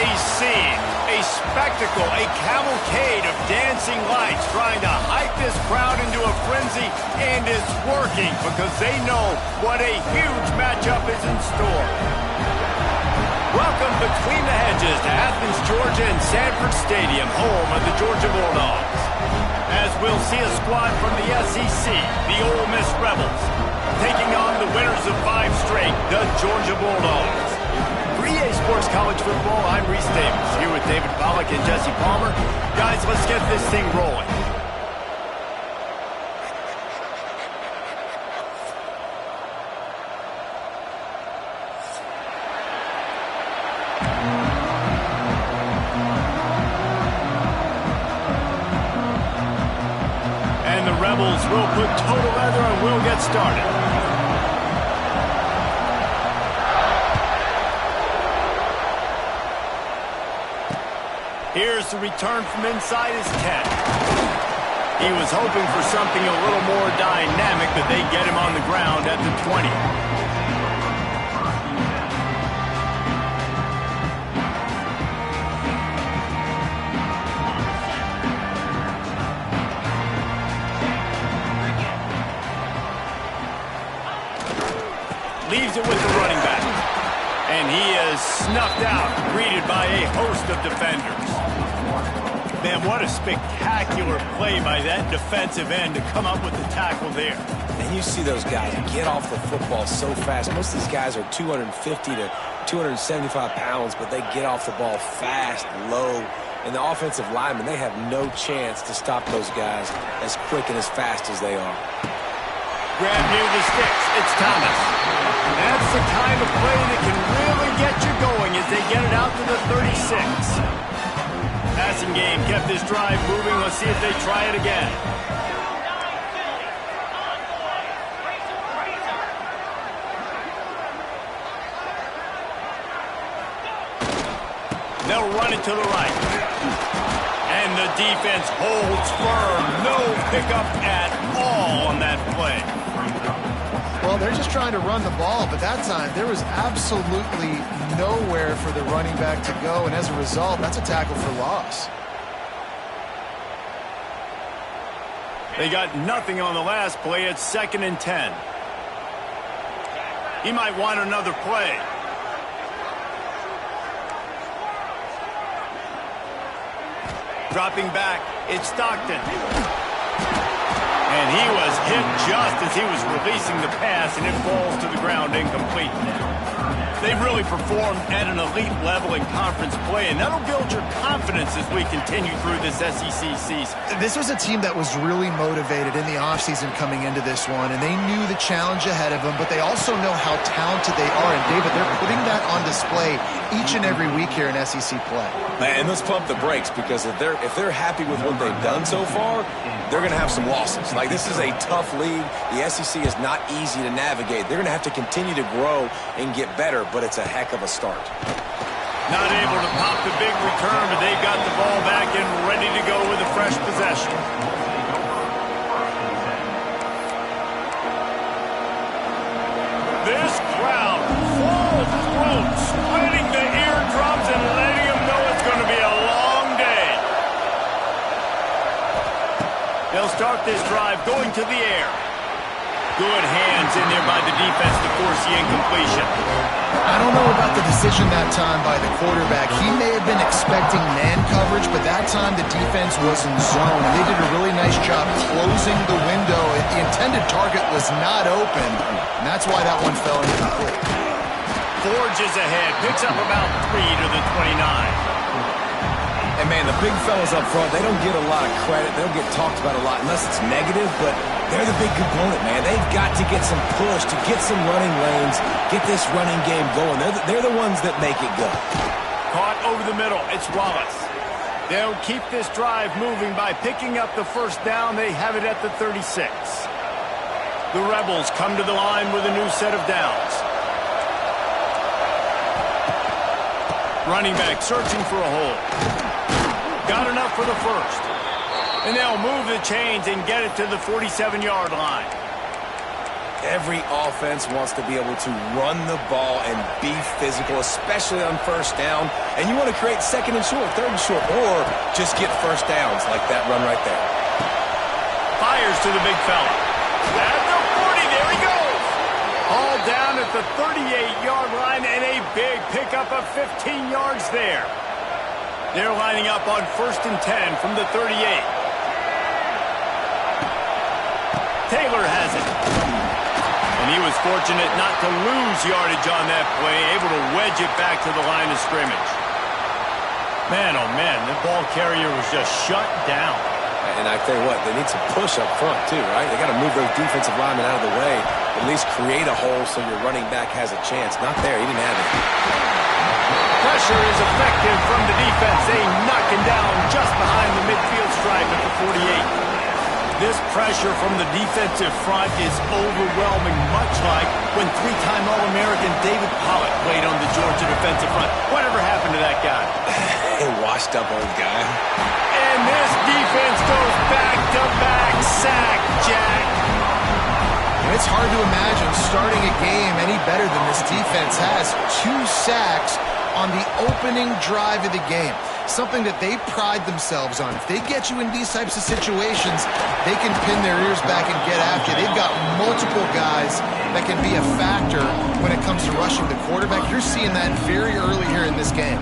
a scene, a spectacle, a cavalcade of dancing lights trying to hype this crowd into a frenzy, and it's working because they know what a huge matchup is in store. Welcome between the hedges to Athens, Georgia and Sanford Stadium, home of the Georgia Bulldogs. As we'll see a squad from the SEC, the Ole Miss Rebels, taking on the winners of 5 straight, the Georgia Bulldogs. For EA Sports College Football, I'm Reese Davis, here with David Pollack and Jesse Palmer. Guys, let's get this thing rolling. And the Rebels will put toe together and we'll get started. Here's the return from inside his 10. He was hoping for something a little more dynamic, but they get him on the ground at the 20. Leaves it with the running back. And he is snuffed out, greeted by a host of defenders. Man, what a spectacular play by that defensive end to come up with the tackle there. And you see those guys get off the football so fast. Most of these guys are 250 to 275 pounds, but they get off the ball fast, low. And the offensive linemen, they have no chance to stop those guys as quick and as fast as they are. Grab near the sticks. It's Thomas. That's the kind of play that can really get you going as they get it out to the 36. Passing game kept this drive moving. Let's see if they try it again. They'll run it to the right. And the defense holds firm. No pickup at all on that play. Well, they're just trying to run the ball, but that time there was absolutely nowhere for the running back to go, and as a result, that's a tackle for loss. They got nothing on the last play. It's 2nd and 10. He might want another play. Dropping back, it's Stockton. And he was hit just as he was releasing the pass, and it falls to the ground incomplete. They've really performed at an elite level in conference play, and that'll build your confidence as we continue through this SEC season. This was a team that was really motivated in the offseason coming into this one, and they knew the challenge ahead of them, but they also know how talented they are. And, David, they're putting that on display each and every week here in SEC play. And let's pump the brakes, because if they're happy with what they've done so far, they're going to have some losses. Like, this is a tough league. The SEC is not easy to navigate. They're going to have to continue to grow and get better, but it's a heck of a start. Not able to pop the big return, but they've got the ball back and ready to go with a fresh possession. This crowd, full throat, splitting the eardrums and letting them know it's going to be a long day. They'll start this drive going to the air. Good hands in there by the defense to force the incompletion. I don't know about the decision that time by the quarterback. He may have been expecting man coverage, but that time the defense was in zone, and they did a really nice job closing the window. The intended target was not open, and that's why that one fell incomplete. Forges ahead, picks up about 3 to the 29. And, man, the big fellas up front, they don't get a lot of credit. They don't get talked about a lot unless it's negative, but they're the big component, man. They've got to get some push, to get some running lanes, get this running game going. They're the ones that make it go. Caught over the middle. It's Wallace. They'll keep this drive moving by picking up the first down. They have it at the 36. The Rebels come to the line with a new set of downs. Running back searching for a hole. Got enough for the first. And they'll move the chains and get it to the 47-yard line. Every offense wants to be able to run the ball and be physical, especially on first down. And you want to create second and short, third and short, or just get first downs like that run right there. Fires to the big fella. At the 40, there he goes. All down at the 38-yard line, and a big pickup of 15 yards there. They're lining up on 1st and 10 from the 38. Taylor has it. And he was fortunate not to lose yardage on that play, able to wedge it back to the line of scrimmage. Man, oh man, the ball carrier was just shut down. And I tell you what, they need some push up front too, right? They got to move those defensive linemen out of the way, at least create a hole so your running back has a chance. Not there, he didn't have it. Pressure is effective from the defense. They knock him down just behind the midfield stripe at the 48. This pressure from the defensive front is overwhelming, much like when three-time All-American David Pollock played on the Georgia defensive front. Whatever happened to that guy? A washed-up old guy. And this defense goes back-to-back sack, Jack. And it's hard to imagine starting a game any better than this defense has. 2 sacks on the opening drive of the game. Something that they pride themselves on. If they get you in these types of situations, they can pin their ears back and get after you. They've got multiple guys that can be a factor when it comes to rushing the quarterback. You're seeing that very early here in this game.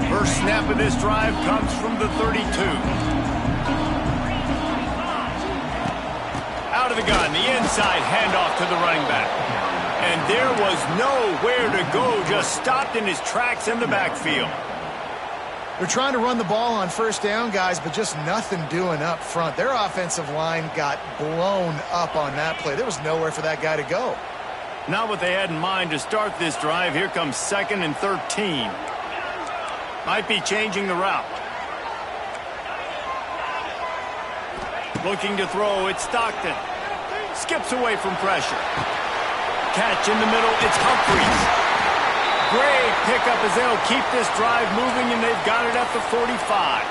First snap of this drive comes from the 32. Out of the gun, the inside handoff to the running back. And there was nowhere to go, just stopped in his tracks in the backfield. They're trying to run the ball on first down, guys, but just nothing doing up front. Their offensive line got blown up on that play. There was nowhere for that guy to go. Not what they had in mind to start this drive. Here comes 2nd and 13. Might be changing the route. Looking to throw, it's Stockton. Skips away from pressure. Catch in the middle, it's Humphries. Great pickup as they'll keep this drive moving, and they've got it at the 45.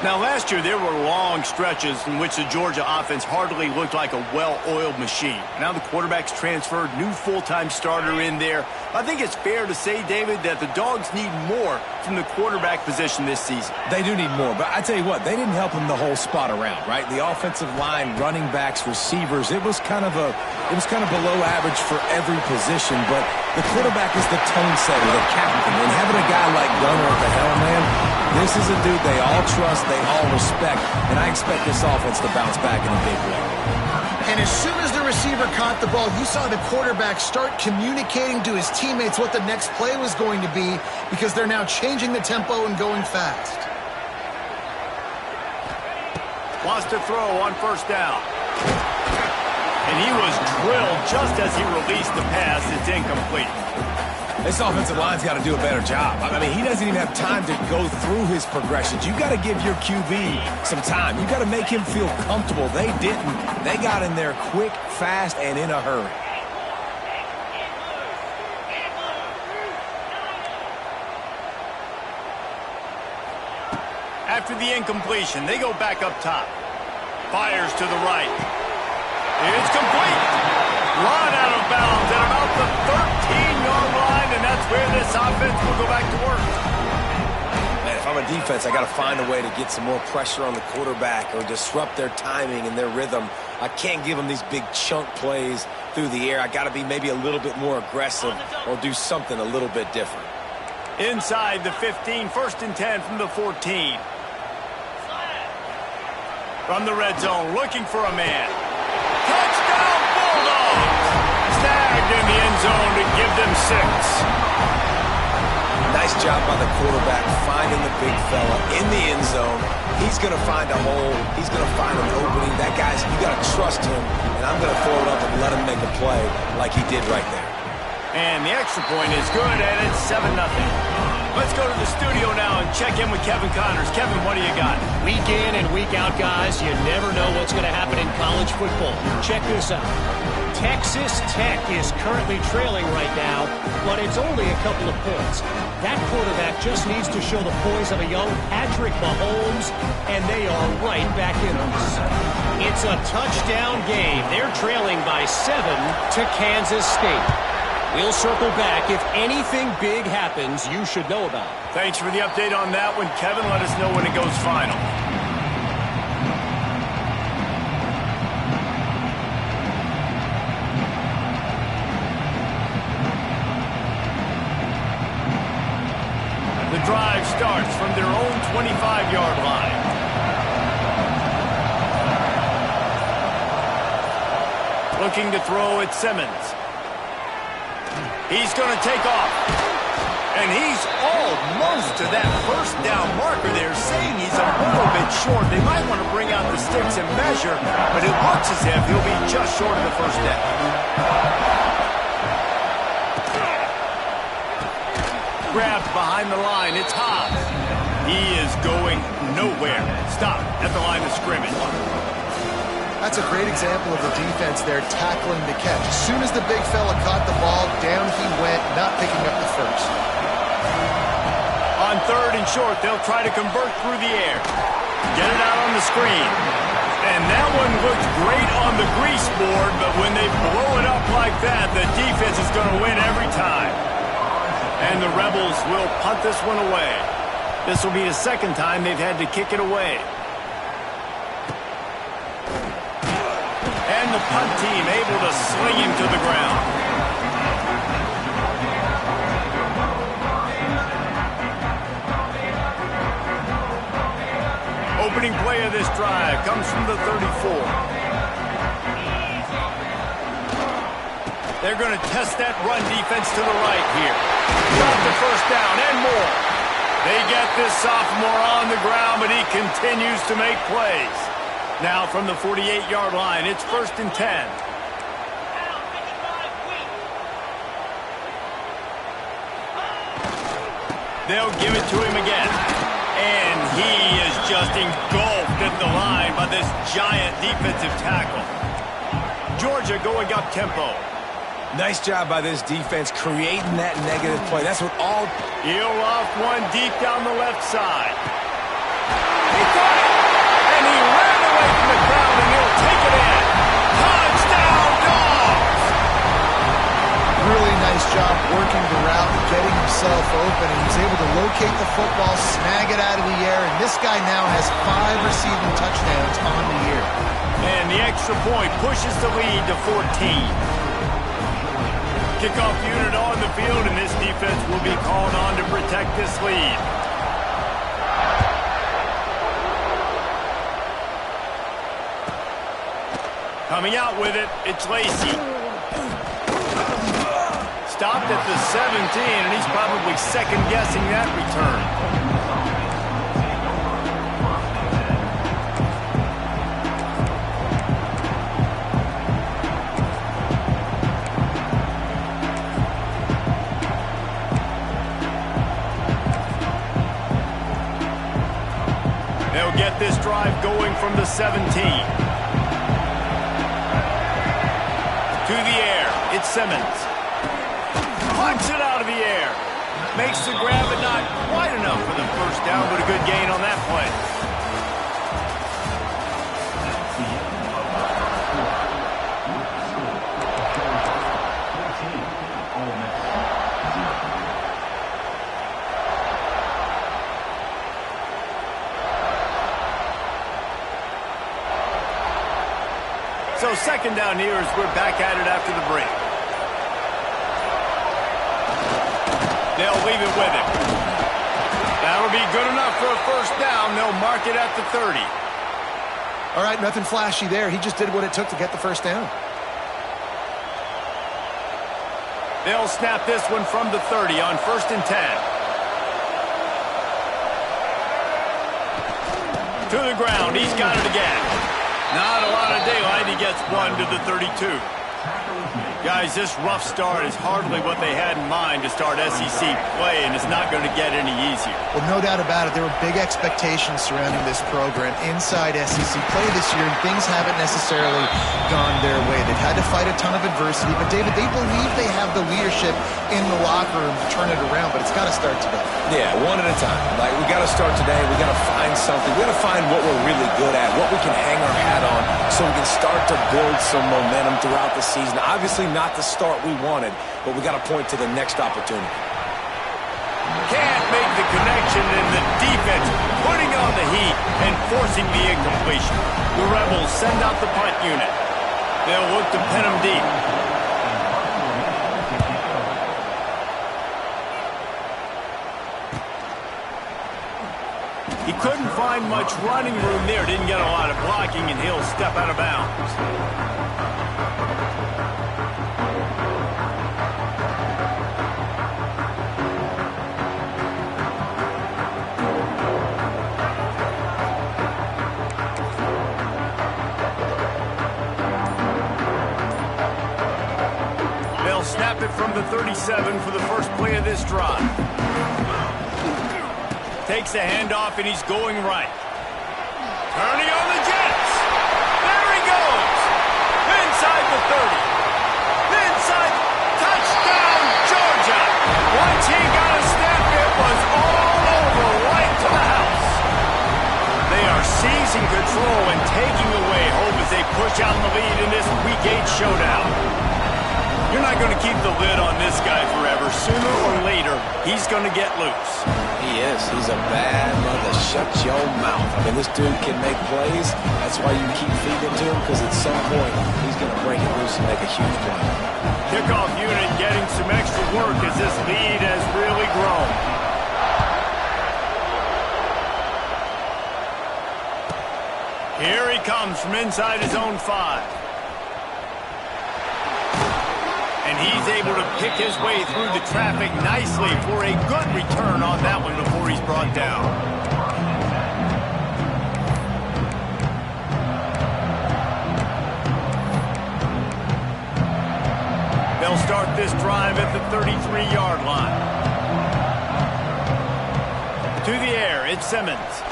Now, last year, there were long stretches in which the Georgia offense hardly looked like a well-oiled machine. Now the quarterback's transferred, new full-time starter in there. I think it's fair to say, David, that the Dogs need more from the quarterback position this season. They do need more, but I tell you what, they didn't help him the whole spot around, right? The offensive line, running backs, receivers, it was kind of below average for every position, but the quarterback is the tone setter, the captain, and having a guy like Gunner at the helm, man, this is a dude they all trust, they all respect, and I expect this offense to bounce back in a big way. And as soon as the receiver caught the ball, you saw the quarterback start communicating to his teammates what the next play was going to be, because they're now changing the tempo and going fast. Wants to throw on first down. And he was drilled just as he released the pass. It's incomplete. This offensive line's got to do a better job. I mean, he doesn't even have time to go through his progressions. You got to give your QB some time. You got to make him feel comfortable. They didn't. They got in there quick, fast, and in a hurry. After the incompletion, they go back up top. Fires to the right. It's complete. Run out of bounds at about the 13-yard line, and that's where this offense will go back to work. Man, if I'm a defense, I got to find a way to get some more pressure on the quarterback or disrupt their timing and their rhythm. I can't give them these big chunk plays through the air. I got to be maybe a little bit more aggressive or do something a little bit different. Inside the 15, 1st and 10 from the 14. From the red zone, looking for a man. Touchdown, Bulldogs! Snagged in the end zone to give them 6. Nice job by the quarterback finding the big fella in the end zone. He's going to find a hole. He's going to find an opening. That guy's, you got to trust him, and I'm going to throw it up and let him make a play like he did right there. And the extra point is good, and it's 7-0. Let's go to the studio now and check in with Kevin Connors. Kevin, what do you got? Week in and week out, guys, you never know what's going to happen in college football. Check this out. Texas Tech is currently trailing right now, but it's only a couple of points. That quarterback just needs to show the poise of a young Patrick Mahomes, and they are right back in us. It's a touchdown game. They're trailing by 7 to Kansas State. We'll circle back if anything big happens you should know about. Thanks for the update on that one, Kevin. Let us know when it goes final. The drive starts from their own 25-yard line. Looking to throw at Simmons. He's going to take off. And he's almost to that first down marker there, saying he's a little bit short. They might want to bring out the sticks and measure, but it looks as if he'll be just short of the first down. Grabbed behind the line. It's Haas. He is going nowhere. Stop at the line of scrimmage. That's a great example of the defense there tackling the catch. As soon as the big fella caught the ball, down he went, not picking up the first. On 3rd and short, they'll try to convert through the air. Get it out on the screen. And that one looks great on the grease board, but when they blow it up like that, the defense is going to win every time. And the Rebels will punt this one away. This will be the second time they've had to kick it away. And the punt team able to sling him to the ground. Opening play of this drive comes from the 34. They're going to test that run defense to the right here. Got the first down and more. They get this sophomore on the ground, but he continues to make plays. Now from the 48-yard line, it's 1st and 10. They'll give it to him again. And he is just engulfed at the line by this giant defensive tackle. Georgia going up tempo. Nice job by this defense creating that negative play. That's what all... He'll off one deep down the left side. He got it! And he ran away from the crowd, and he'll take it in. Touchdown, Dogs! Really nice job working the route, getting himself open, and he's able to locate the football, snag it out of the air, and this guy now has 5 receiving touchdowns on the year. And the extra point pushes the lead to 14. Kickoff unit on the field, and this defense will be called on to protect this lead. Coming out with it, it's Lacey. Stopped at the 17, and he's probably second-guessing that return. They'll get this drive going from the 17. To the air, it's Simmons. Punts it out of the air. Makes the grab, but not quite enough for the first down, but a good gain on that play. So second down here as we're back at it after the break. They'll leave it with him. That'll be good enough for a first down. They'll mark it at the 30. All right, nothing flashy there. He just did what it took to get the first down. They'll snap this one from the 30 on 1st and 10. To the ground. He's got it again. Not a lot of daylight. He gets one to the 32. Guys, this rough start is hardly what they had in mind to start SEC play, and it's not going to get any easier. Well, no doubt about it. There were big expectations surrounding this program inside SEC play this year, and things haven't necessarily gone their way. They've had to fight a ton of adversity, but, David, they believe they have the leadership in the locker room to turn it around, but it's got to start today. Yeah, one at a time. Like, we got to start today. We got to find something. We got to find what we're really good at, what we can hang our hat on, so we can start to build some momentum throughout the season. Obviously, not the start we wanted, but we got to point to the next opportunity. Can't make the connection, and the defense putting on the heat and forcing the incompletion. The Rebels send out the punt unit. They'll look to pin them deep. He couldn't find much running room there. Didn't get a lot of blocking, and he'll step out of bounds. They'll snap it from the 37 for the first play of this drive. Takes the handoff, and he's going right. Turning on the Jets. There he goes. Inside the 30. Inside. Touchdown, Georgia. Once he got a step, it was all over, right to the house. They are seizing control and taking away hope as they push out the lead in this Week 8 showdown. You're not going to keep the lid on this guy forever. Sooner or later, he's going to get loose. He is. He's a bad mother. Shut your mouth. I mean, this dude can make plays. That's why you keep feeding to him, because at some point, he's going to break it loose and make a huge play. Kickoff unit getting some extra work as this lead has really grown. Here he comes from inside his own 5. And he's able to pick his way through the traffic nicely for a good return on that one before he's brought down. They'll start this drive at the 33-yard line. To the air, it's Simmons.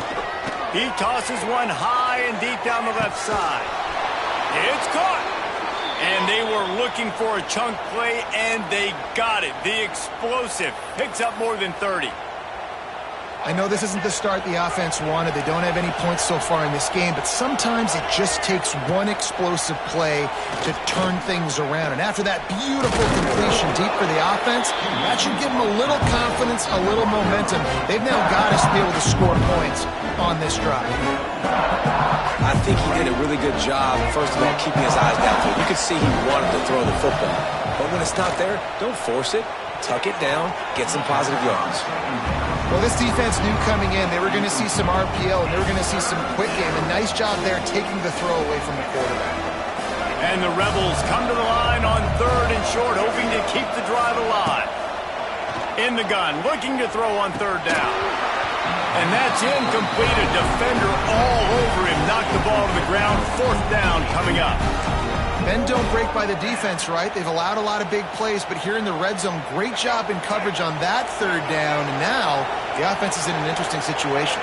He tosses one high and deep down the left side. It's caught. And they were looking for a chunk play, and they got it. The explosive picks up more than 30. I know this isn't the start the offense wanted. They don't have any points so far in this game, but sometimes it just takes one explosive play to turn things around. And after that beautiful completion deep for the offense, that should give them a little confidence, a little momentum. They've now got us to be able to score points on this drive. I think he did a really good job, first of all, keeping his eyes downfield. You could see he wanted to throw the football. But when it's not there, don't force it. Tuck it down, get some positive yards. Well, this defense knew coming in they were going to see some RPO and they were going to see some quick game. A nice job there taking the throw away from the quarterback. And the Rebels come to the line on 3rd and short, hoping to keep the drive alive. In the gun, looking to throw on 3rd down. And that's incomplete. A defender all over him. Knocked the ball to the ground. 4th down coming up. Men don't break by the defense, right? They've allowed a lot of big plays, but here in the red zone, great job in coverage on that 3rd down. And now the offense is in an interesting situation.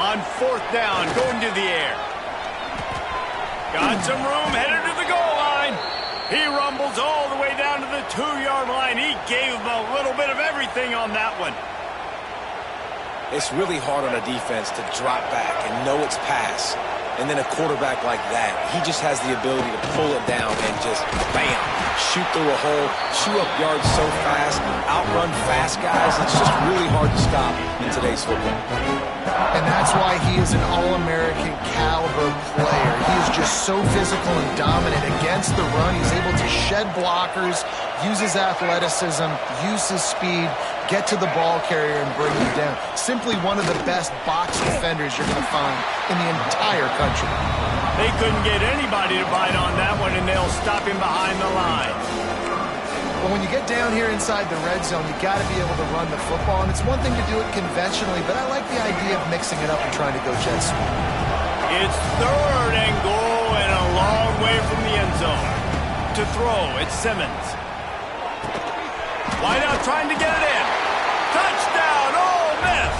On 4th down, going to the air. Got some room, headed to the goal line. He rumbles all the way down to the 2-yard line. He gave him a little bit of everything on that one. It's really hard on a defense to drop back and know it's pass. And then a quarterback like that, he just has the ability to pull it down and just, bam, shoot through a hole, chew up yards so fast, outrun fast guys. It's just really hard to stop in today's football. And that's why he is an All-American caliber player. He is just so physical and dominant against the run. He's able to shed blockers, use his athleticism, use his speed, get to the ball carrier and bring him down. Simply one of the best box defenders you're going to find in the entire country. They couldn't get anybody to bite on that one, and they'll stop him behind the line. But when you get down here inside the red zone, you got to be able to run the football. And it's one thing to do it conventionally, but I like the idea of mixing it up and trying to go jet sweep. It's 3rd and goal and a long way from the end zone. To throw, it's Simmons. Wide out trying to get it in. Touchdown, Ole Miss.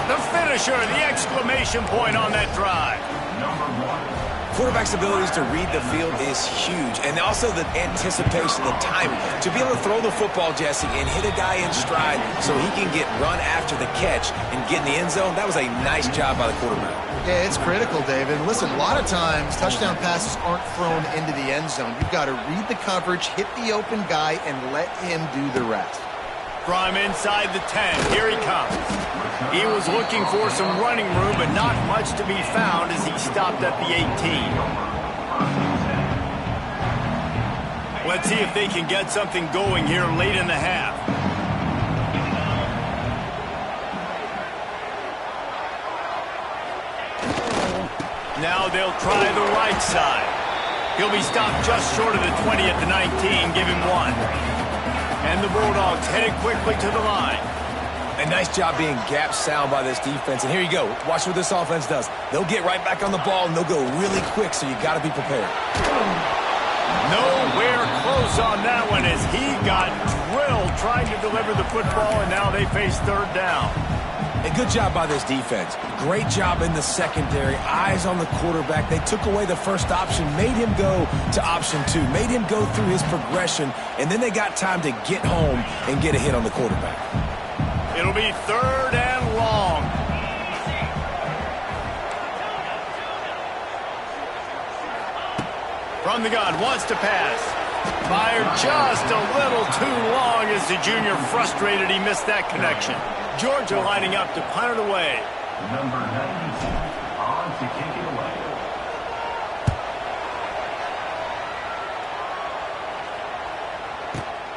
The finisher, the exclamation point on that drive. Quarterback's abilities to read the field is huge, and also the anticipation, the timing. To be able to throw the football, Jesse, and hit a guy in stride so he can get run after the catch and get in the end zone, that was a nice job by the quarterback. Yeah, it's critical, David. Listen, a lot of times touchdown passes aren't thrown into the end zone. You've got to read the coverage, hit the open guy, and let him do the rest. From inside the 10, here he comes. He was looking for some running room, but not much to be found as he stopped at the 18. Let's see if they can get something going here late in the half. Now they'll try the right side. He'll be stopped just short of the 20 at the 19, give him 1. And the Bulldogs headed quickly to the line. A nice job being gap sound by this defense. And here you go. Watch what this offense does. They'll get right back on the ball, and they'll go really quick, so you got to be prepared. Nowhere close on that one as he got drilled trying to deliver the football, and now they face 3rd down. A good job by this defense. Great job in the secondary. Eyes on the quarterback. They took away the first option, made him go to option 2, made him go through his progression, and then they got time to get home and get a hit on the quarterback. It'll be 3rd and long. From the gun, wants to pass. Fired just a little too long as the junior frustrated he missed that connection. Georgia lining up to punt it away. Number 92 on to kick it away.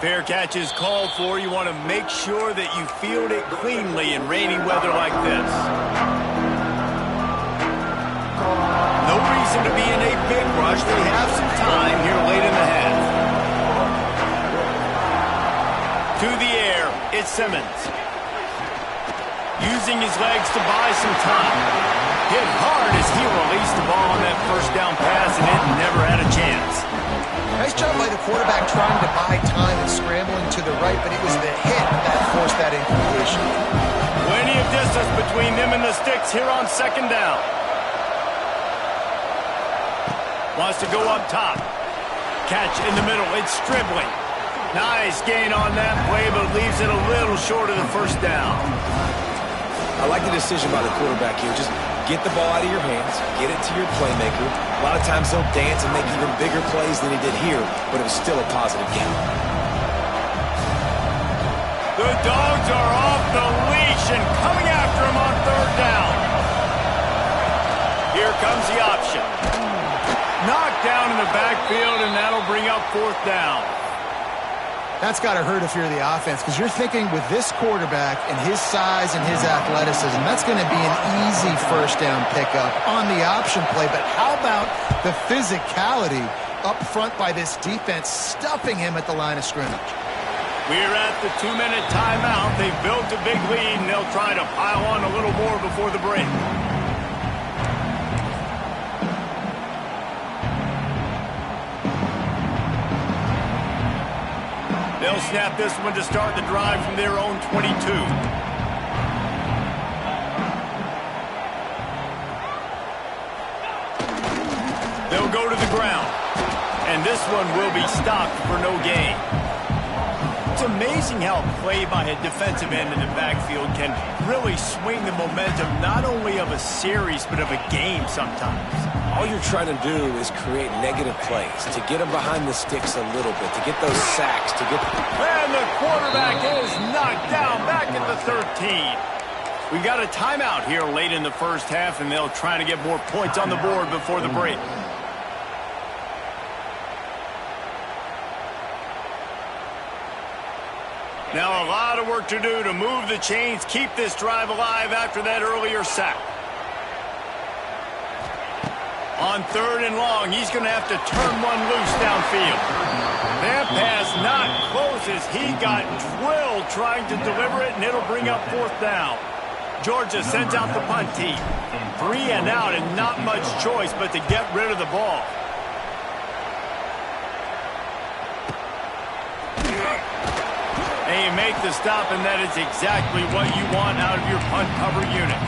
Fair catch is called for. You want to make sure that you field it cleanly in rainy weather like this. No reason to be in a big rush. They have some time here late in the half. To the air, it's Simmons. Using his legs to buy some time. Hit hard as he released the ball on that first down pass, and it never had a chance. Nice job by the quarterback trying to buy time and scrambling to the right, but it was the hit that forced that incompletion. Plenty of distance between them and the sticks here on 2nd down. Wants to go up top. Catch in the middle. It's Stribling. Nice gain on that play, but leaves it a little short of the first down. I like the decision by the quarterback here. Just get the ball out of your hands, get it to your playmaker. A lot of times he'll dance and make even bigger plays than he did here, but it was still a positive game. The Dogs are off the leash and coming after him on 3rd down. Here comes the option. Knocked down in the backfield, and that'll bring up 4th down. That's got to hurt if you're the offense, because you're thinking with this quarterback and his size and his athleticism, that's going to be an easy first down pickup on the option play. But how about the physicality up front by this defense, stuffing him at the line of scrimmage? We're at the 2-minute timeout. They've built a big lead, and they'll try to pile on a little more before the break. They'll snap this one to start the drive from their own 22. They'll go to the ground. And this one will be stopped for no gain. It's amazing how play by a defensive end in the backfield can really swing the momentum not only of a series but of a game sometimes. All you're trying to do is create negative plays, to get them behind the sticks a little bit, to get those sacks, to get... And the quarterback is knocked down back at the 13. We've got a timeout here late in the first half, and they'll try to get more points on the board before the break. Now a lot of work to do to move the chains, keep this drive alive after that earlier sack. On 3rd and long, he's going to have to turn one loose downfield. That pass not close as he got drilled trying to deliver it, and it'll bring up 4th down. Georgia sends out the punt team. 3 and out and not much choice but to get rid of the ball. And you make the stop, and that is exactly what you want out of your punt cover unit.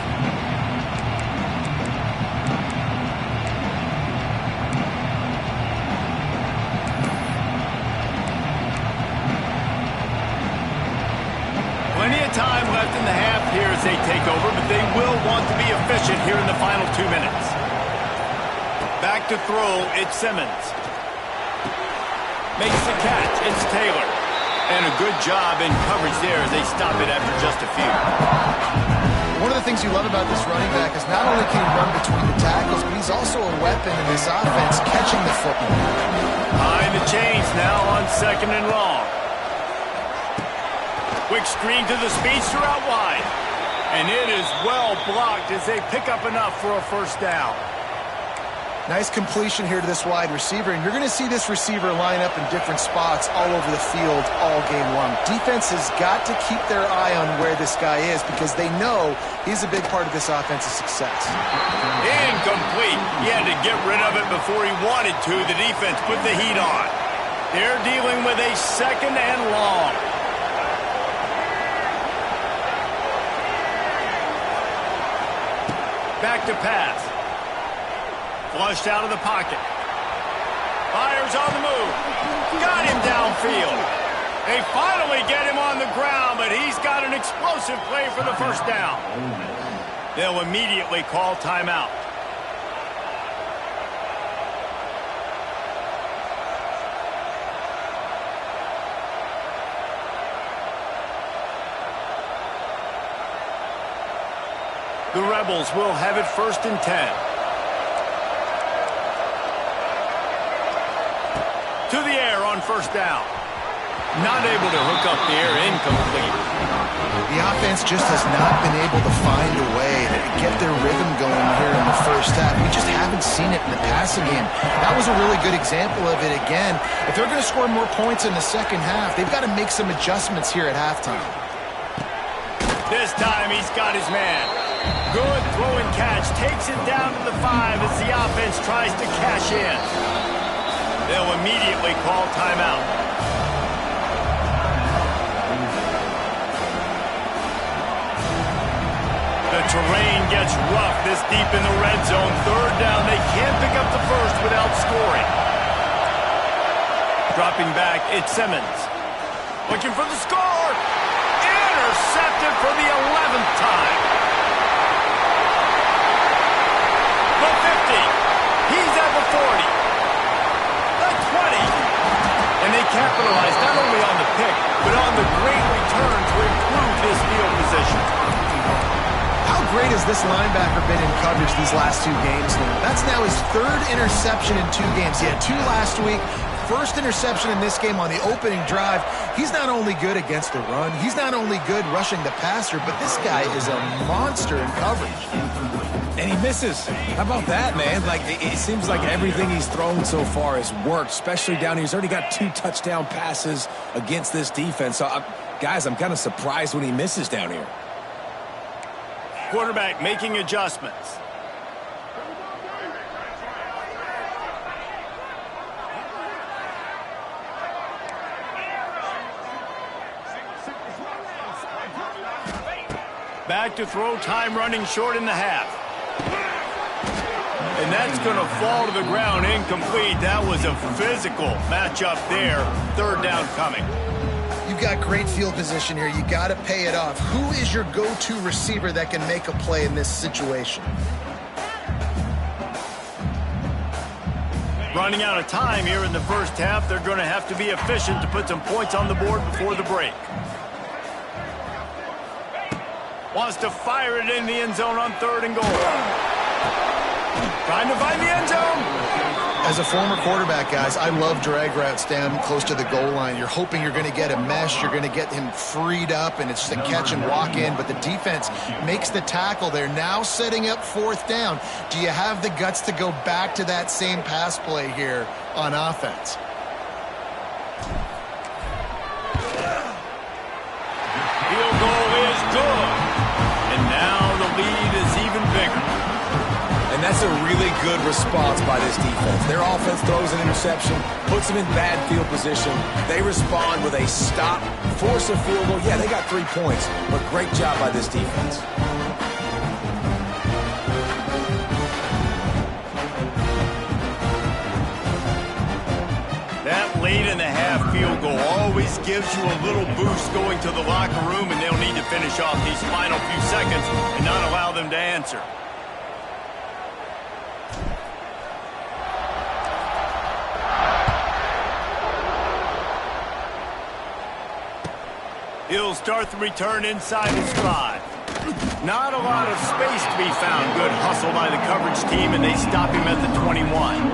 Plenty of time left in the half here as they take over, but they will want to be efficient here in the final 2 minutes. Back to throw, it's Simmons. Makes the catch, it's Taylor. And a good job in coverage there as they stop it after just a few. One of the things you love about this running back is not only can he run between the tackles, but he's also a weapon in this offense catching the football. Behind the chains now on 2nd and long. Quick screen to the speedster out wide. And it is well blocked as they pick up enough for a 1st down. Nice completion here to this wide receiver, and you're going to see this receiver line up in different spots all over the field all game long. Defense has got to keep their eye on where this guy is because they know he's a big part of this offense's success. Incomplete. He had to get rid of it before he wanted to. The defense put the heat on. They're dealing with a 2nd and long. Back to pass. Flushed out of the pocket. Fires on the move. Got him downfield. They finally get him on the ground, but he's got an explosive play for the 1st down. They'll immediately call timeout. The Rebels will have it 1st and 10. To the air on 1st down. Not able to hook up the air, incomplete. The offense just has not been able to find a way to get their rhythm going here in the 1st half. We just haven't seen it in the passing game. That was a really good example of it again. If they're going to score more points in the 2nd half, they've got to make some adjustments here at halftime. This time he's got his man. Good throw and catch. Takes it down to the 5 as the offense tries to cash in. They'll immediately call timeout. The terrain gets rough this deep in the red zone. 3rd down. They can't pick up the 1st without scoring. Dropping back, it's Simmons. Looking for the score. Intercepted for the 11th time. The 50. He's at the 40. 20. And they capitalize not only on the pick, but on the great return to improve his field position. How great has this linebacker been in coverage these last 2 games now? That's now his 3rd interception in 2 games. He had 2 last week. 1st interception in this game on the opening drive. He's not only good against the run, he's not only good rushing the passer, but this guy is a monster in coverage. And he misses. How about that, man? Like, it seems like everything he's thrown so far has worked, especially down here. He's already got 2 touchdown passes against this defense. So, guys, I'm kind of surprised when he misses down here. Quarterback making adjustments. Back to throw, time running short in the half. And that's going to fall to the ground, incomplete. That was a physical matchup there. 3rd down coming. You've got great field position here. You got to pay it off. Who is your go-to receiver that can make a play in this situation? Running out of time here in the 1st half. They're going to have to be efficient to put some points on the board before the break. Wants to fire it in the end zone on 3rd and goal. Trying to find the end zone. As a former quarterback, guys, I love drag routes down close to the goal line. You're hoping you're going to get a mesh, you're going to get him freed up, and it's just a catch and walk in, but the defense makes the tackle. They're now setting up fourth down. Do you have the guts to go back to that same pass play here on offense? Field goal is good. And now the lead is even bigger. And that's a really good response by this defense. Their offense throws an interception, puts them in bad field position. They respond with a stop, force a field goal. Yeah, they got 3 points, but great job by this defense. That late-in-the-half field goal always gives you a little boost going to the locker room, and they'll need to finish off these final few seconds and not allow them to answer. He'll start the return inside his drive. Not a lot of space to be found. Good hustle by the coverage team, and they stop him at the 21.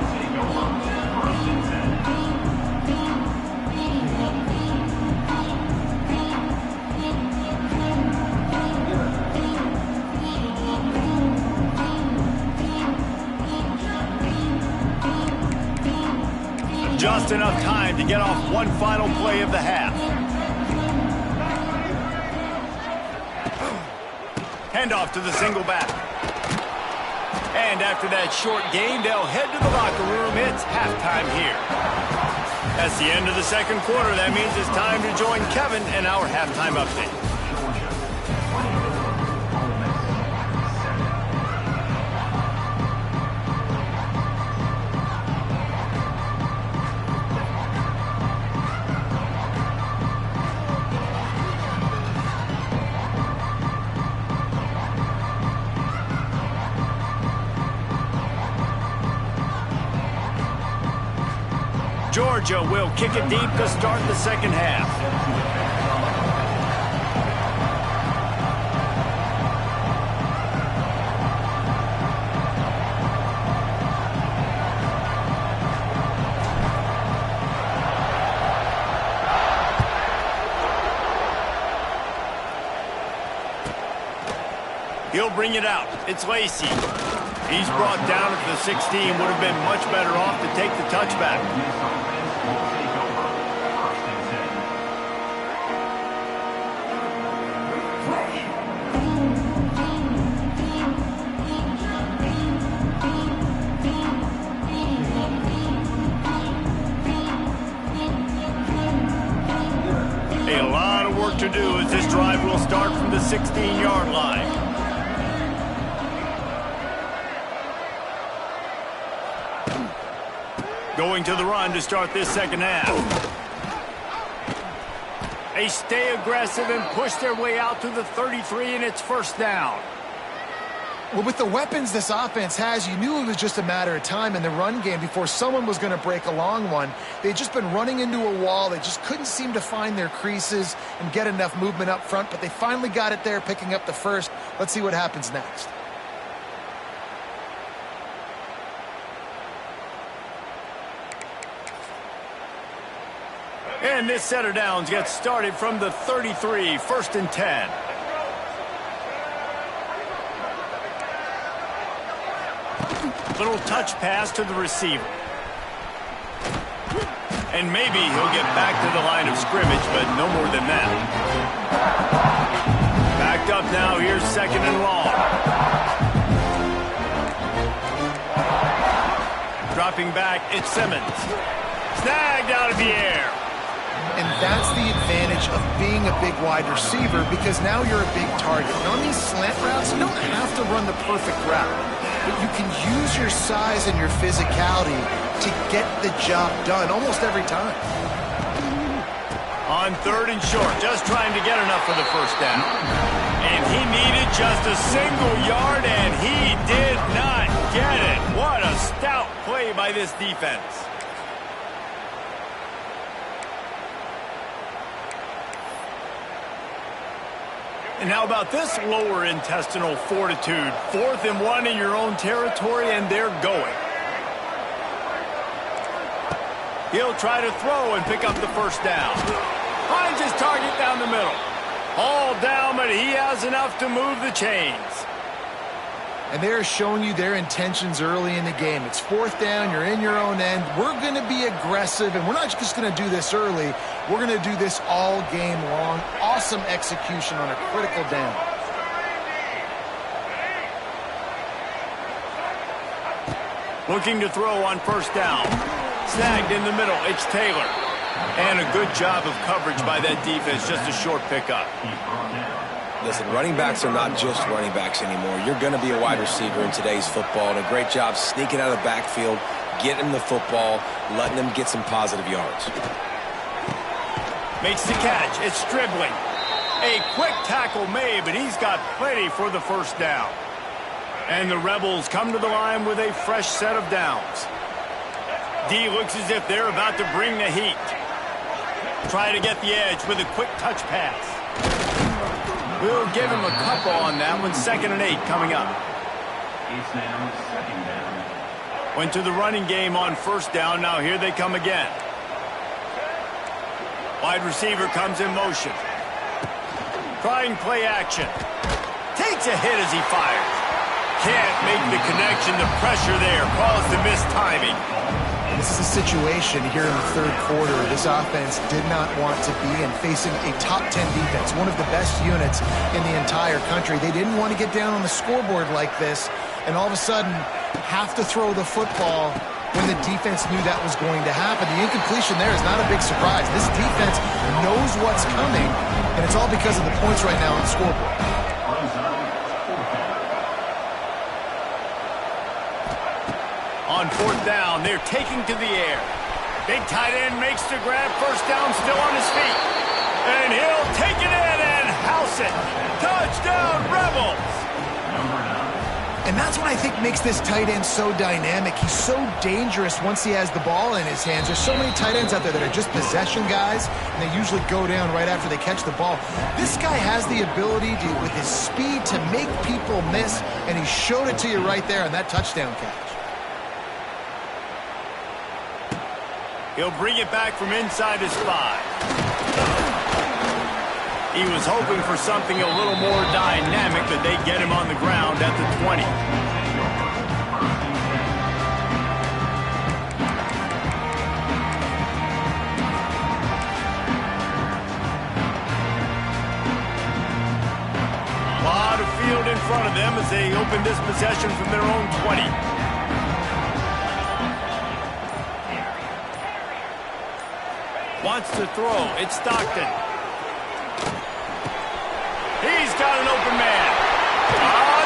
Just enough time to get off one final play of the half. Handoff to the single back. And after that short gain, they'll head to the locker room. It's halftime here. That's the end of the second quarter. That means it's time to join Kevin in our halftime update. Georgia will kick it deep to start the second half. He'll bring it out. It's Lacey. He's brought down at the 16. Would have been much better off to take the touchback. A lot of work to do as this drive will start from the 16-yard line. Going to the run to start this second half. They stay aggressive and push their way out to the 33, and it's first down. Well, with the weapons this offense has, you knew it was just a matter of time in the run game before someone was going to break a long one. They'd just been running into a wall. They just couldn't seem to find their creases and get enough movement up front, but they finally got it there, picking up the first. Let's see what happens next. And this set of downs gets started from the 33, first and 10. Little touch pass to the receiver. And maybe he'll get back to the line of scrimmage, but no more than that. Backed up now, here's second and long. Dropping back, it's Simmons. Snagged out of the air. And that's the advantage of being a big wide receiver, because now you're a big target. And on these slant routes, you don't have to run the perfect route, but you can use your size and your physicality to get the job done almost every time. On third and short, just trying to get enough for the first down. And he needed just a single yard, and he did not get it. What a stout play by this defense. And how about this lower intestinal fortitude? 4th and 1 in your own territory, and they're going. He'll try to throw and pick up the first down. Finds his target down the middle. All down, but he has enough to move the chains. And they're showing you their intentions early in the game. It's fourth down, you're in your own end. We're going to be aggressive, and we're not just going to do this early. We're going to do this all game long. Awesome execution on a critical down. Looking to throw on first down. Snagged in the middle, it's Taylor. And a good job of coverage by that defense, just a short pickup. Listen, running backs are not just running backs anymore. You're going to be a wide receiver in today's football, and a great job sneaking out of the backfield, getting them the football, letting them get some positive yards. Makes the catch. It's Stribling. A quick tackle made, but he's got plenty for the first down. And the Rebels come to the line with a fresh set of downs. D looks as if they're about to bring the heat. Try to get the edge with a quick touch pass. We'll give him a couple on that one. 2nd and 8 coming up. It's now 2nd down. Went to the running game on first down. Now here they come again. Wide receiver comes in motion. Trying play action. Takes a hit as he fires. Can't make the connection. The pressure there caused the missed timing. This is a situation here in the third quarter this offense did not want to be in, facing a top 10 defense, one of the best units in the entire country. They didn't want to get down on the scoreboard like this, and all of a sudden have to throw the football when the defense knew that was going to happen. The incompletion there is not a big surprise. This defense knows what's coming, and it's all because of the points right now on the scoreboard. On fourth down, they're taking to the air. Big tight end makes the grab. First down, still on his feet. And he'll take it in and house it. Touchdown, Rebels! And that's what I think makes this tight end so dynamic. He's so dangerous once he has the ball in his hands. There's so many tight ends out there that are just possession guys, and they usually go down right after they catch the ball. This guy has the ability to, with his speed, to make people miss, and he showed it to you right there on that touchdown catch. He'll bring it back from inside his 5. He was hoping for something a little more dynamic, but they get him on the ground at the 20. A lot of field in front of them as they open this possession from their own 20. Wants to throw. It's Stockton. He's got an open man.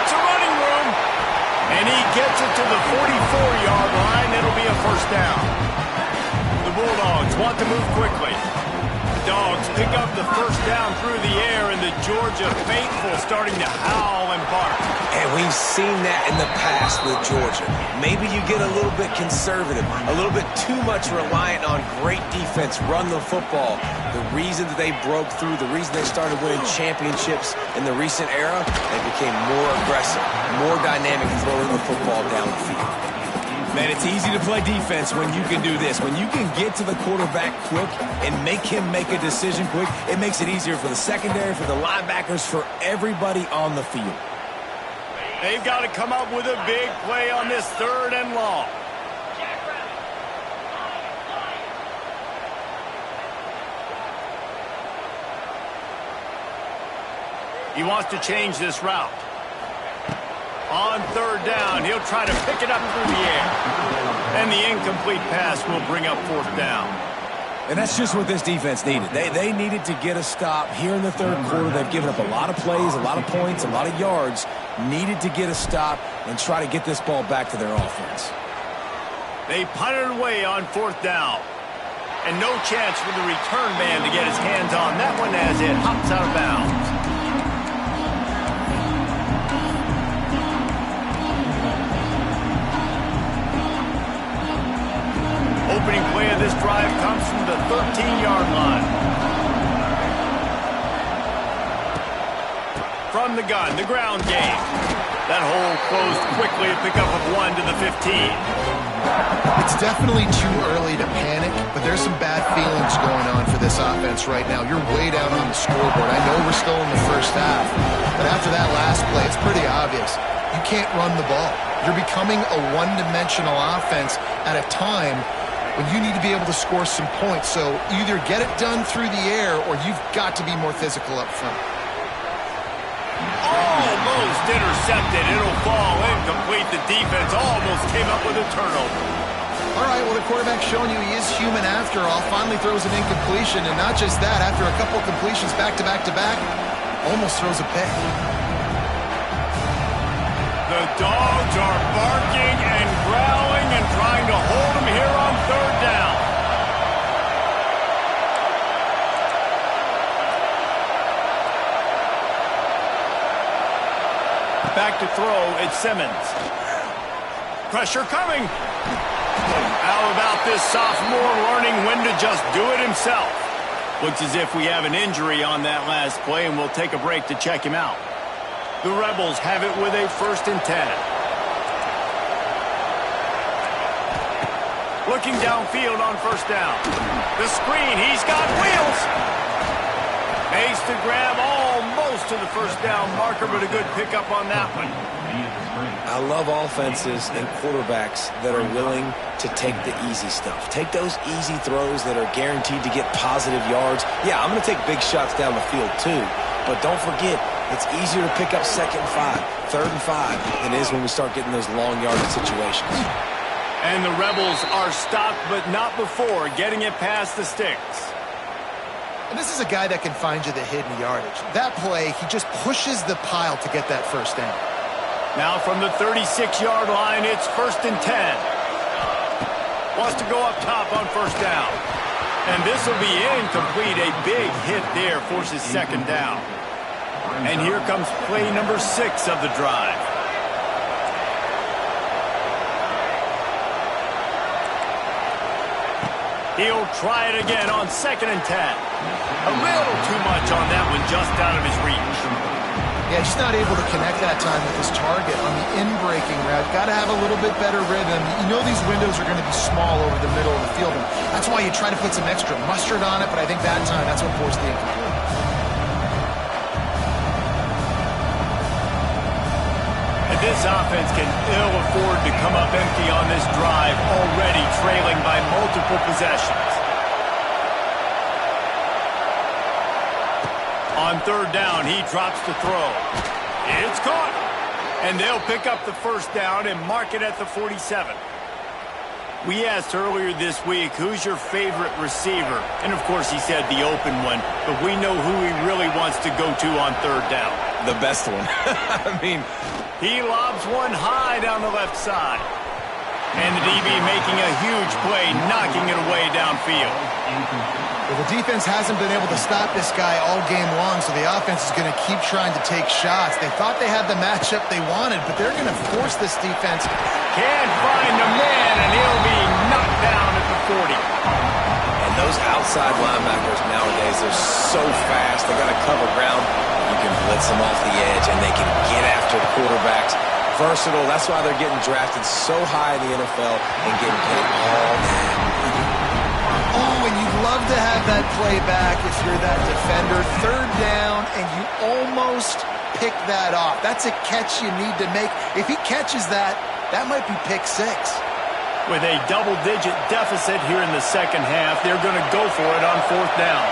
It's a running room. And he gets it to the 44-yard line. It'll be a first down. The Bulldogs want to move quickly. The Dogs pick up the first down through the air, and the Georgia faithful starting to howl and bark. And we've seen that in the past with Georgia. Maybe you get a little bit conservative, a little bit too much reliant on great defense, run the football. The reason that they broke through, the reason they started winning championships in the recent era, they became more aggressive, more dynamic, throwing the football down the field. Man, it's easy to play defense when you can do this. When you can get to the quarterback quick and make him make a decision quick, it makes it easier for the secondary, for the linebackers, for everybody on the field. They've got to come up with a big play on this 3rd and long. He wants to change this route. On 3rd down, he'll try to pick it up through the air. And the incomplete pass will bring up 4th down. And that's just what this defense needed. They needed to get a stop here in the 3rd quarter. They've given up a lot of plays, a lot of points, a lot of yards. Needed to get a stop and try to get this ball back to their offense. They punted away on 4th down. And no chance for the return man to get his hands on that one as it hops out of bounds. Opening play of this drive comes from the 13-yard line. From the gun, the ground game. That hole closed quickly, a pickup of 1 to the 15. It's definitely too early to panic, but there's some bad feelings going on for this offense right now. You're way down on the scoreboard. I know we're still in the first half, but after that last play, it's pretty obvious. You can't run the ball. You're becoming a one-dimensional offense at a time when you need to be able to score some points. So either get it done through the air or you've got to be more physical up front. Almost intercepted. It'll fall incomplete. The defense almost came up with a turnover. All right, well, the quarterback's showing you he is human after all. Finally throws an incompletion, and not just that, after a couple completions back-to-back-to-back, almost throws a pick. The dogs are barking and growling and trying to hold him here on third down. Back to throw, it's Simmons. Pressure coming. How about this sophomore learning when to just do it himself? Looks as if we have an injury on that last play, and we'll take a break to check him out. The Rebels have it with a 1st and 10. Looking downfield on 1st down. The screen, he's got wheels. Makes the grab almost to the 1st down marker, but a good pickup on that one. I love offenses and quarterbacks that are willing to take the easy stuff. Take those easy throws that are guaranteed to get positive yards. Yeah, I'm going to take big shots down the field too, but don't forget, it's easier to pick up 2nd and 5, 3rd and 5 than it is when we start getting those long yardage situations. And the Rebels are stopped, but not before getting it past the sticks. And this is a guy that can find you the hidden yardage. That play, he just pushes the pile to get that 1st down. Now from the 36-yard line, it's 1st and 10. Wants to go up top on 1st down. And this will be incomplete. A big hit there forces 2nd down. And here comes play number 6 of the drive. He'll try it again on 2nd and 10. A little too much on that one, just out of his reach. Yeah, just not able to connect that time with his target on the in-breaking route. Got to have a little bit better rhythm. You know these windows are going to be small over the middle of the field, and that's why you try to put some extra mustard on it, but I think that time that's what forced the incomplete. And this offense can ill afford to come up empty on this drive, already trailing by multiple possessions. On 3rd down, he drops to throw. It's caught. And they'll pick up the 1st down and mark it at the 47. We asked earlier this week, who's your favorite receiver? And, of course, he said the open one. But we know who he really wants to go to on 3rd down. The best one. I mean, he lobs one high down the left side. And the DB making a huge play, knocking it away downfield. Well, the defense hasn't been able to stop this guy all game long, so the offense is going to keep trying to take shots. They thought they had the matchup they wanted, but they're going to force this defense. Can't find the man, and he'll be knocked down at the 40. and those outside linebackers nowadays, they're so fast. They got to cover ground. You can blitz them off the edge, and they can get after quarterbacks. Versatile. That's why they're getting drafted so high in the NFL and getting paid all that. Oh, and you'd love to have that play back if you're that defender. 3rd down, and you almost pick that off. That's a catch you need to make. If he catches that, that might be pick 6. With a double-digit deficit here in the second half, they're going to go for it on 4th down.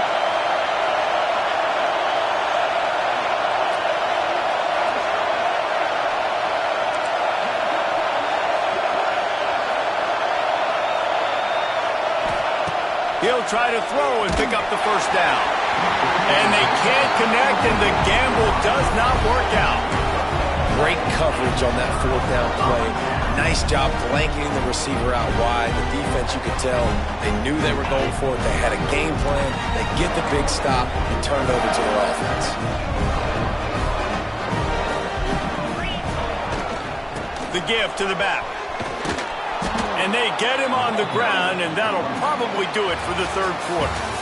He'll try to throw and pick up the 1st down. And they can't connect, and the gamble does not work out. Great coverage on that 4th down play. Nice job blanketing the receiver out wide. The defense, you could tell, they knew they were going for it. They had a game plan. They get the big stop and turn it over to their offense. The give to the back. And they get him on the ground, and that'll probably do it for the 3rd quarter.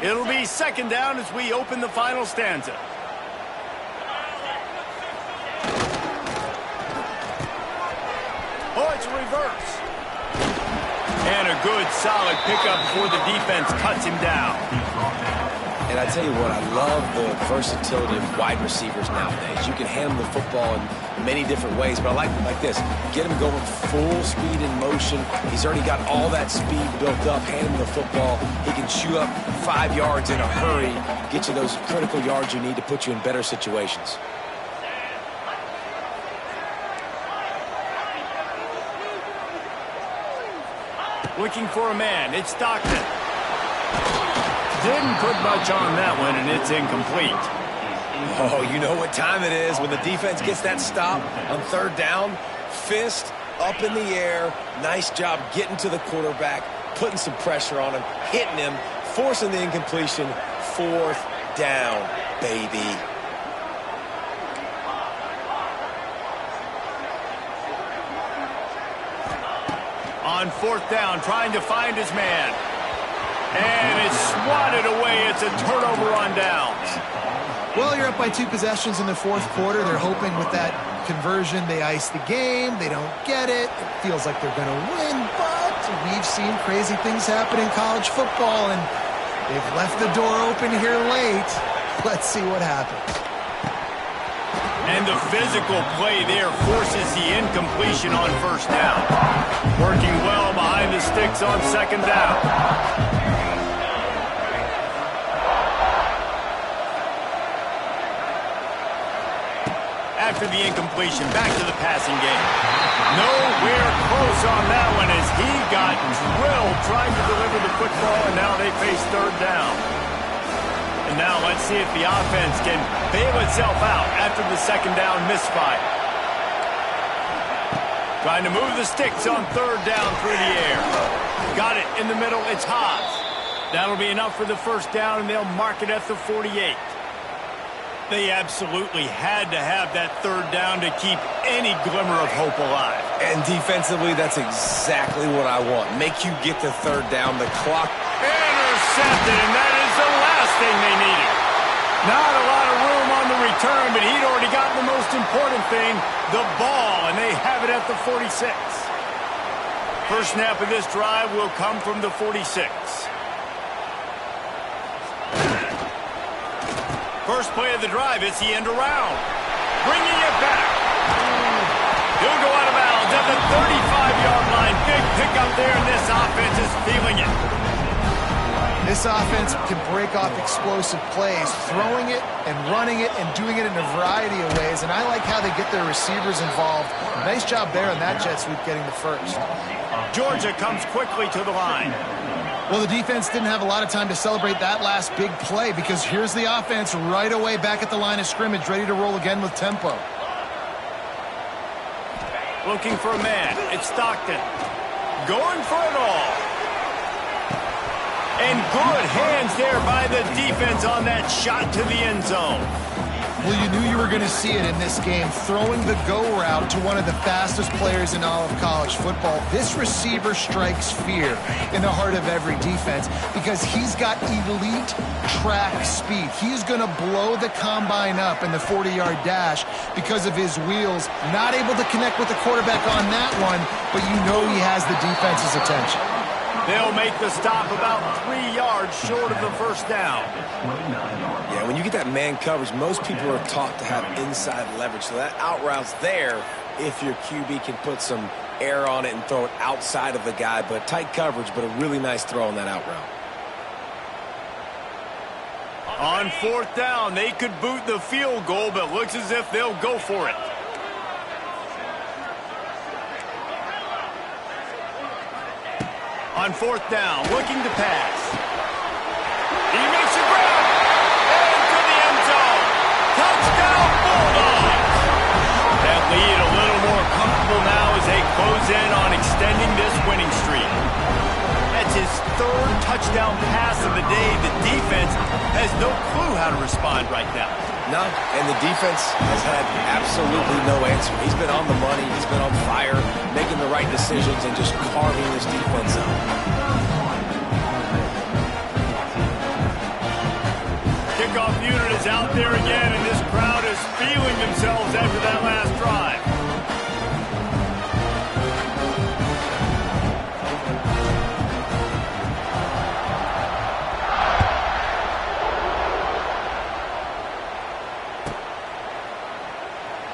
It'll be second down as we open the final stanza. Oh, it's a reverse. And a good, solid pickup before the defense cuts him down. And I tell you what, I love the versatility of wide receivers nowadays. You can handle the football in many different ways, but I like this. Get him going full speed in motion. He's already got all that speed built up. Hand him the football. He can chew up 5 yards in a hurry, get you those critical yards you need to put you in better situations. Looking for a man. It's Stockton. Didn't put much on that one, and it's incomplete. Oh, you know what time it is when the defense gets that stop on third down. Fist up in the air. Nice job getting to the quarterback, putting some pressure on him, hitting him, forcing the incompletion. Fourth down, baby. On fourth down, trying to find his man. And it's swatted away. It's a turnover on downs. Well, you're up by 2 possessions in the fourth quarter. They're hoping with that conversion they ice the game. They don't get it. It feels like they're going to win, but we've seen crazy things happen in college football, and they've left the door open here late. Let's see what happens. And the physical play there forces the incompletion on first down. Working well behind the sticks on second down. After the incompletion, back to the passing game. Nowhere close on that one as he got drilled trying to deliver the football, and now they face third down. And now let's see if the offense can bail itself out after the second down misfire. Trying to move the sticks on third down through the air. Got it in the middle. It's Haas. That'll be enough for the first down, and they'll mark it at the 48. They absolutely had to have that third down to keep any glimmer of hope alive. And defensively, that's exactly what I want. Make you get the third down. The clock. Intercepted, and that is the last thing they needed. Not a lot of room on the return, but he'd already gotten the most important thing, the ball, and they have it at the 46. First snap of this drive will come from the 46. First play of the drive, it's the end around. Bringing it back. He'll go out of bounds at the 35-yard line. Big pickup there, and this offense is feeling it. This offense can break off explosive plays, throwing it and running it and doing it in a variety of ways, and I like how they get their receivers involved. Nice job there on that jet sweep getting the first. Georgia comes quickly to the line. Well, the defense didn't have a lot of time to celebrate that last big play because here's the offense right away back at the line of scrimmage, ready to roll again with tempo. Looking for a man. It's Stockton. Going for it all. And good hands there by the defense on that shot to the end zone. Well, you knew you were going to see it in this game, throwing the go route to one of the fastest players in all of college football. This receiver strikes fear in the heart of every defense because he's got elite track speed. He's going to blow the combine up in the 40-yard dash because of his wheels. Not able to connect with the quarterback on that one, but you know he has the defense's attention. They'll make the stop about 3 yards short of the first down. Yeah, when you get that man coverage, most people are taught to have inside leverage. So that out route's there if your QB can put some air on it and throw it outside of the guy. But tight coverage, but a really nice throw on that out route. On fourth down, they could boot the field goal, but looks as if they'll go for it. On fourth down, looking to pass. He makes a grab. Into the end zone. Touchdown, Bulldogs. That lead a little more comfortable now as they close in on extending this winning streak. That's his third touchdown pass of the day. The defense has no clue how to respond right now. No, and the defense has had absolutely no answer. He's been on the money. He's been on fire, making the right decisions and just carving this defense up. kickoff unit is out there again, and this crowd is feeling themselves after that last drive.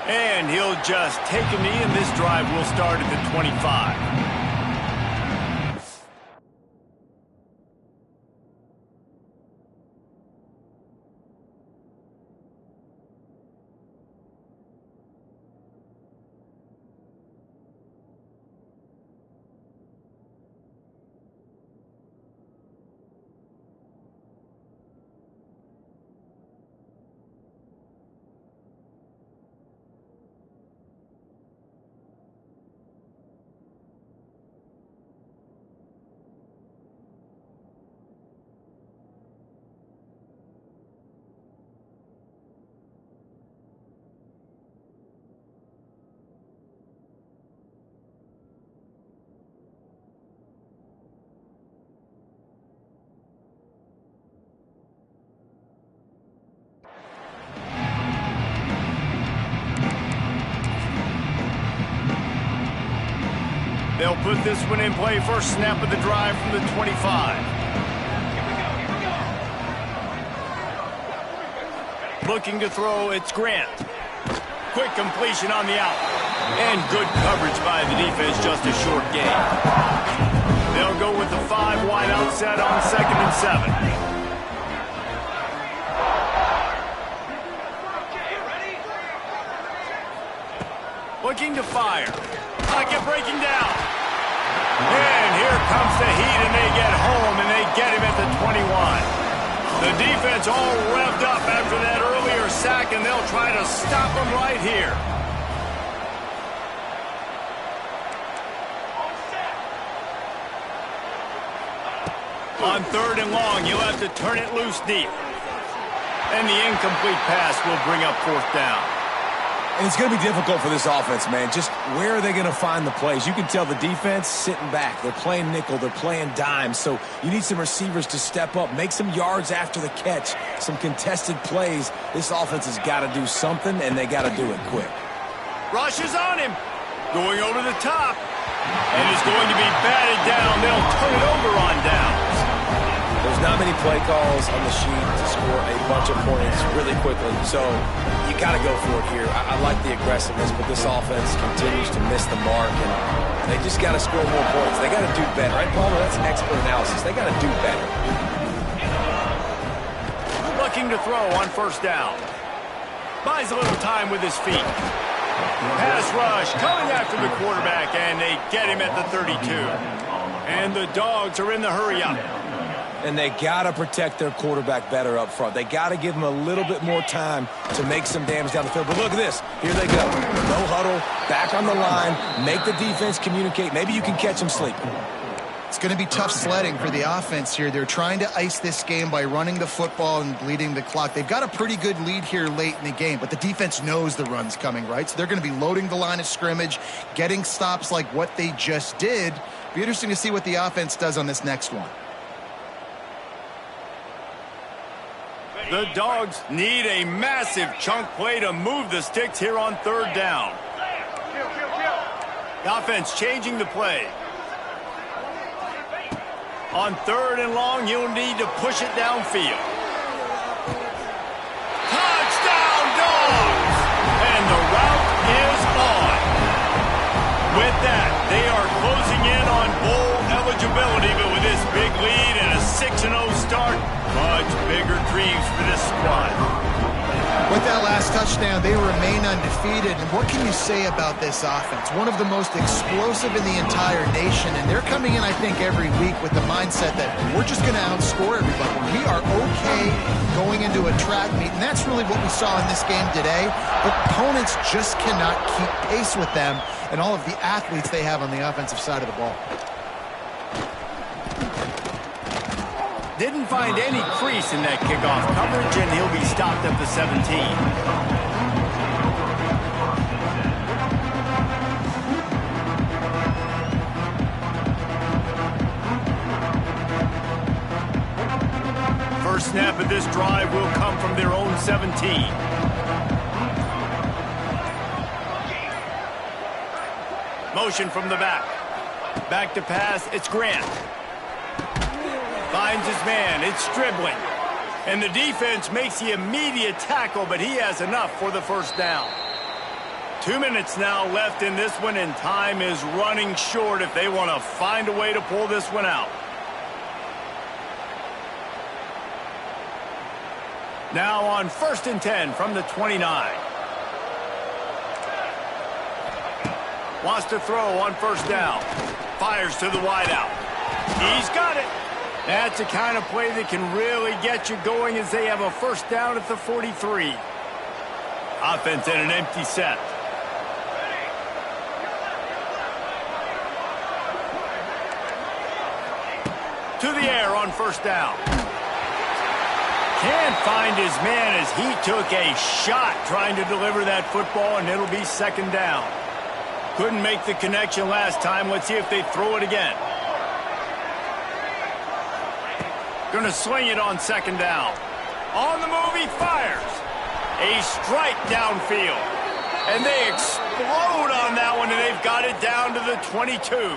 And he'll just take a knee, and this drive will start at the 25. They'll put this one in play. First snap of the drive from the 25. Looking to throw, it's Grant. Quick completion on the out. And good coverage by the defense, just a short gain. They'll go with the 5 wide out set on 2nd and 7. Looking to fire. Pocket breaking down. And here comes the heat, and they get home, and they get him at the 21. The defense all revved up after that earlier sack, and they'll try to stop him right here. On 3rd and long, you'll have to turn it loose deep. And the incomplete pass will bring up 4th down. And it's going to be difficult for this offense, man. Just where are they going to find the plays? You can tell the defense sitting back. They're playing nickel. They're playing dime. So you need some receivers to step up, make some yards after the catch, some contested plays. This offense has got to do something, and they got to do it quick. Rush is on him. Going over the top. And it's going to be batted down. They'll turn it over on downs. There's not many play calls on the sheet to score a bunch of points really quickly. So you got to go for it here. I like the aggressiveness, but this offense continues to miss the mark, and they just got to score more points. They got to do better. Right, Palmer? That's expert analysis. They got to do better. Looking to throw on 1st down. Buys a little time with his feet. Pass rush coming after the quarterback, and they get him at the 32. And the Dogs are in the hurry up. And they got to protect their quarterback better up front. They got to give him a little bit more time to make some damage down the field. But look at this. Here they go. No huddle, back on the line, make the defense communicate. Maybe you can catch them sleeping. It's going to be tough sledding for the offense here. They're trying to ice this game by running the football and bleeding the clock. They've got a pretty good lead here late in the game, but the defense knows the run's coming, right? So they're going to be loading the line of scrimmage, getting stops like what they just did. Be interesting to see what the offense does on this next one. The Dogs need a massive chunk play to move the sticks here on 3rd down. The offense changing the play. On 3rd and long, you'll need to push it downfield. Touchdown, Dogs! And the route is on. With that, they are closing in on bowl eligibility, but with this big lead and a 6-0 start, much bigger dreams for this squad. With that last touchdown, they remain undefeated. And what can you say about this offense? One of the most explosive in the entire nation. And they're coming in, I think, every week with the mindset that we're just going to outscore everybody. We are okay going into a track meet. And that's really what we saw in this game today. But opponents just cannot keep pace with them and all of the athletes they have on the offensive side of the ball. Didn't find any crease in that kickoff coverage, and he'll be stopped at the 17. snap of this drive will come from their own 17. Motion from the back. Back to pass, it's Grant. Finds his man, it's Stribling. And the defense makes the immediate tackle, but he has enough for the first down. 2 minutes now left in this one, and time is running short if they want to find a way to pull this one out. Now on 1st and 10 from the 29. Wants to throw on 1st down. Fires to the wideout. He's got it. That's the kind of play that can really get you going as they have a 1st down at the 43. Offense in an empty set. To the air on 1st down. Can't find his man as he took a shot trying to deliver that football, and it'll be 2nd down. Couldn't make the connection last time. Let's see if they throw it again. Going to sling it on 2nd down. On the move, he fires. A strike downfield. And they explode on that one, and they've got it down to the 22.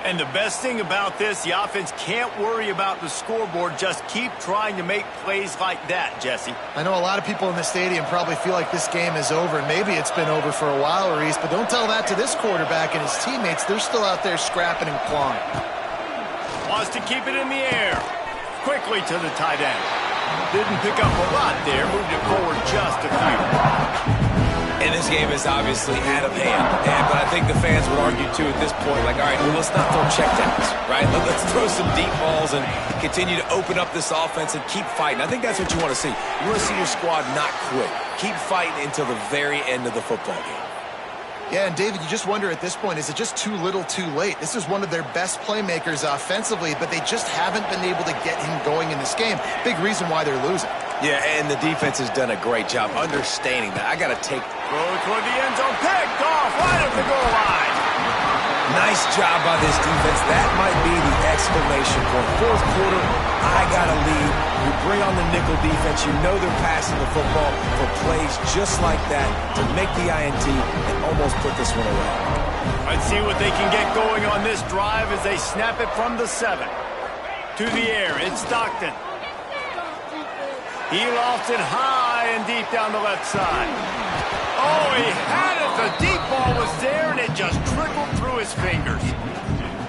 And the best thing about this, the offense can't worry about the scoreboard. Just keep trying to make plays like that, Jesse. I know a lot of people in the stadium probably feel like this game is over, and maybe it's been over for a while, Reese, but don't tell that to this quarterback and his teammates. They're still out there scrapping and clawing. Wants to keep it in the air. Quickly to the tight end. Didn't pick up a lot there. Moved it forward just a few. And this game is obviously out of hand. But I think the fans would argue, too, at this point, like, all right, well, let's not throw checkdowns, right? Let's throw some deep balls and continue to open up this offense and keep fighting. I think that's what you want to see. You want to see your squad not quit. Keep fighting until the very end of the football game. Yeah, and David, you just wonder at this point, is it just too little too late? This is one of their best playmakers offensively, but they just haven't been able to get him going in this game. Big reason why they're losing. Yeah, and the defense has done a great job understanding that. I got to take... Throw toward the end zone. Picked off right at the goal line. Nice job by this defense. That might be the exclamation point. 4th quarter, I got to lead. You bring on the nickel defense. You know they're passing the football for plays just like that to make the INT and almost put this one away. Let's see what they can get going on this drive as they snap it from the 7. To the air, it's Stockton. He lofts it high and deep down the left side. Oh, he had it. The deep ball was there, and it just trickled through his fingers.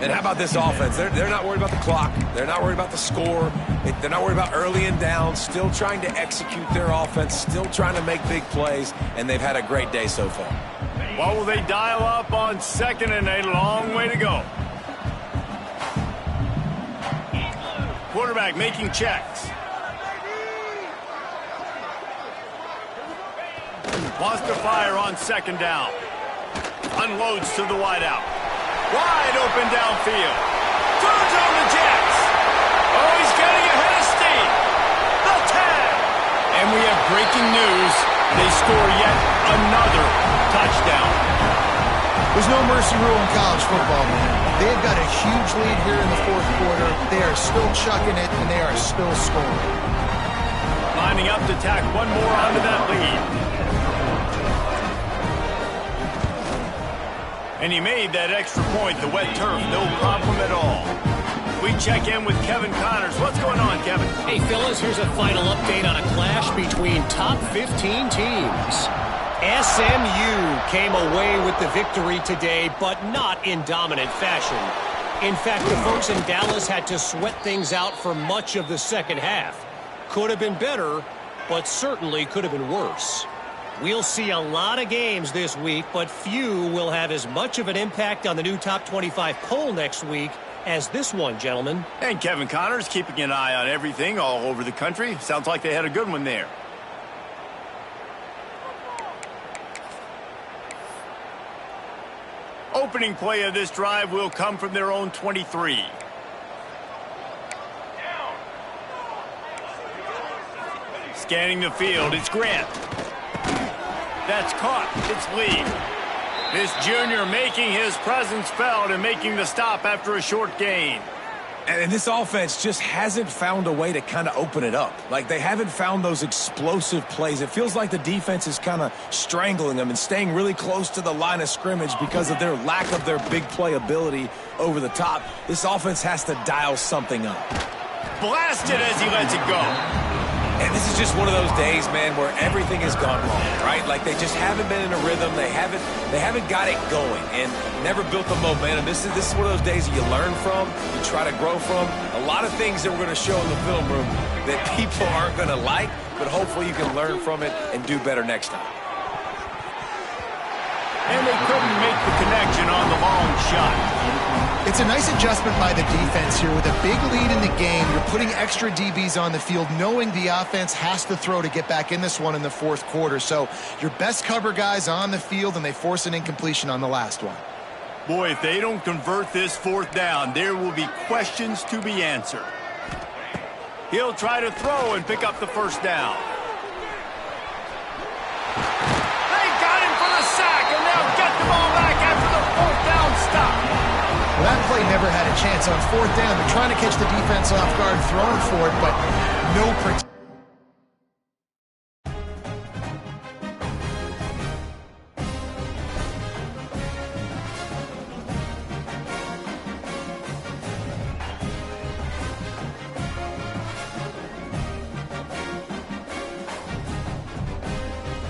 And how about this offense? They're not worried about the clock. They're not worried about the score. They're not worried about early and down. Still trying to execute their offense. Still trying to make big plays. And they've had a great day so far. What will they dial up on 2nd and a long way to go? Quarterback making checks. Wants to fire on 2nd down. Unloads to the wideout. Wide open downfield. Throws on the Jets. Oh, he's getting ahead of steam. The 10. And we have breaking news. They score yet another touchdown. There's no mercy rule in college football, man. They've got a huge lead here in the 4th quarter. They are still chucking it, and they are still scoring. Lining up to tack one more onto that lead. And he made that extra point, the wet turf, no problem at all. We check in with Kevin Connors. What's going on, Kevin? Hey, fellas, here's a final update on a clash between top 15 teams. SMU came away with the victory today, but not in dominant fashion. In fact, the folks in Dallas had to sweat things out for much of the 2nd half. Could have been better, but certainly could have been worse. We'll see a lot of games this week, but few will have as much of an impact on the new top 25 poll next week as this one, gentlemen. And Kevin Connors keeping an eye on everything all over the country. Sounds like they had a good one there. Opening play of this drive will come from their own 23. Scanning the field, it's Grant. That's caught. It's Lee. This junior making his presence felt and making the stop after a short gain. And this offense just hasn't found a way to kind of open it up. Like, they haven't found those explosive plays. It feels like the defense is kind of strangling them and staying really close to the line of scrimmage because of their lack of their big play ability over the top. This offense has to dial something up. Blasted as he lets it go. And this is just one of those days, man, where everything has gone wrong, right? Like, they just haven't been in a rhythm. They haven't got it going and never built the momentum. This is one of those days that you learn from, you try to grow from. A lot of things that we're going to show in the film room that people aren't going to like, but hopefully you can learn from it and do better next time. And they couldn't make the connection on the long shot. It's a nice adjustment by the defense here. With a big lead in the game, you're putting extra DBs on the field, knowing the offense has to throw to get back in this one in the fourth quarter. So your best cover guys on the field, and they force an incompletion on the last one. Boy, if they don't convert this fourth down, there will be questions to be answered. He'll try to throw and pick up the first down. They got him for the sack, and they'll get the ball back after the fourth down stop. Well, that play never had a chance on fourth down. They're trying to catch the defense off guard, throwing for it, but no protection.